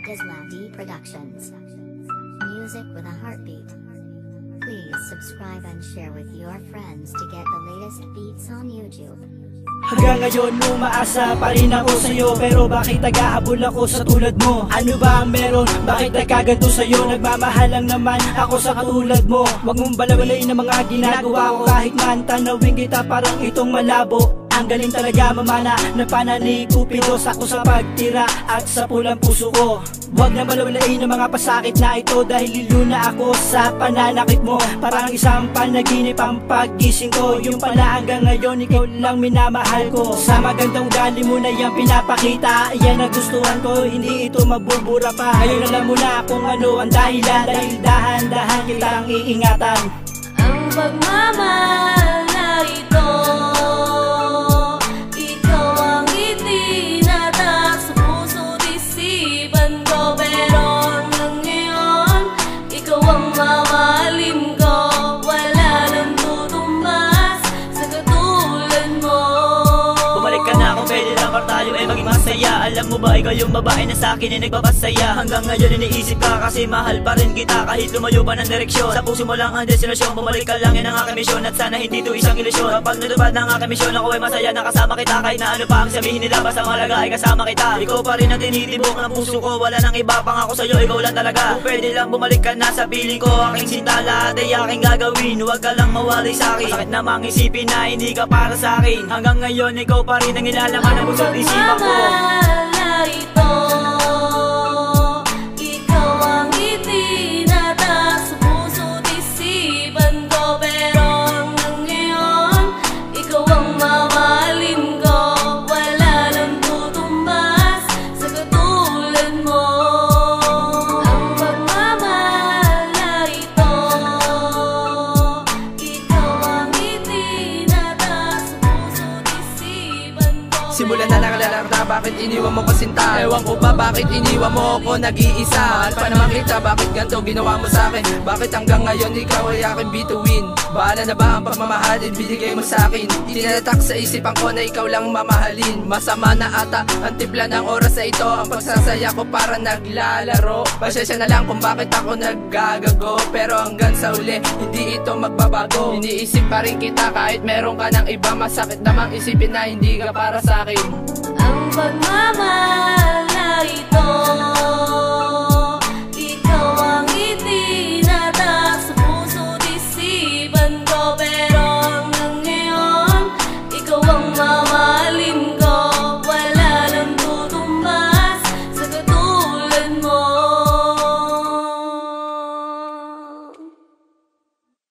Islam D Productions. Music with a heartbeat. Please subscribe and share with your friends to get the latest beats on YouTube. Hanggang ngayon umaasa pa rin ako sa'yo, pero bakit naghahabol ako sa tulad mo? Ano ba ang meron? Bakit nagkaganto sa'yo? Nagmamahal lang naman ako sa katulad mo. Huwag mong balawalayin ang mga ginagawa ko, kahit man tanawin kita parang itong malabo. Ang galing talaga mamana na panalig Cupido, sakto sa pagtira at sa pulang puso ko. Huwag na malawalain ang mga pasakit na ito, dahil lilo na ako sa pananakit mo. Parang isang panaginip ang paggising ko, yung pala hanggang ngayon ikaw lang minamahal ko. Sa magandang ugali mo na yan pinapakita, yan ang gustuhan ko, hindi ito mabubura pa. Ngayon alam mo na kung ano ang dahilan, dahil dahan-dahan kitang iingatan. Ang pagmamahal na ito, alam mo ba, ikaw yung babae na sa'kin ay nagpapasaya. Hanggang ngayon iniisip ka kasi mahal pa rin kita, kahit lumayo pa ng direksyon. Sa puso mo lang ang destinasyon, bumalik ka lang, yan ang aking misyon. At sana hindi to isang ilusyon. Kapag natupad ng aking misyon, ako ay masaya na kasama kita. Kahit na ano pa ang sabihin nila, basta malaga ay kasama kita. Ikaw pa rin ang tinitibok ng puso ko, wala nang iba pang ako sa'yo, ikaw lang talaga. Kung pwede lang bumalik ka na sa piling ko, aking sinta lahat ay aking gagawin. Huwag ka lang mawalay sa'kin, sakit namang isipin na hindi ka para sa'kin. Hanggang ngayon ikaw pa rin ang ilalaman ng puso't isipan ko. Ito, ikaw ang itinatak sa puso't isipan ko, pero hanggang ngayon ikaw ang mamahalin ko. Wala nang tutumbas sa katulad mo. Ang pagmamahal na ito, ikaw ang itinatak sa puso't isipan ko. Simulan na nakalala, bakit iniwan mo ko sinta? Ewan ko ba bakit iniwan mo ako nag-iisa? Mahal pa naman kita, bakit ganito ginawa mo sa'kin? Bakit hanggang ngayon ikaw ay aking bituin? Bahala na ba ang pagmamahalin binigay mo sa'kin? Tinatatak sa isipan ko na ikaw lang mamahalin. Masama na ata ang timpla ng oras na ito, ang pagsasaya ko para naglalaro. Pasensya na lang kung bakit ako naggagago, pero hanggang sa uli hindi ito magbabago. Iniisip pa rin kita kahit meron ka ng iba. Masakit namang isipin na hindi ka para sa'kin. Ang pagmamahal na ito,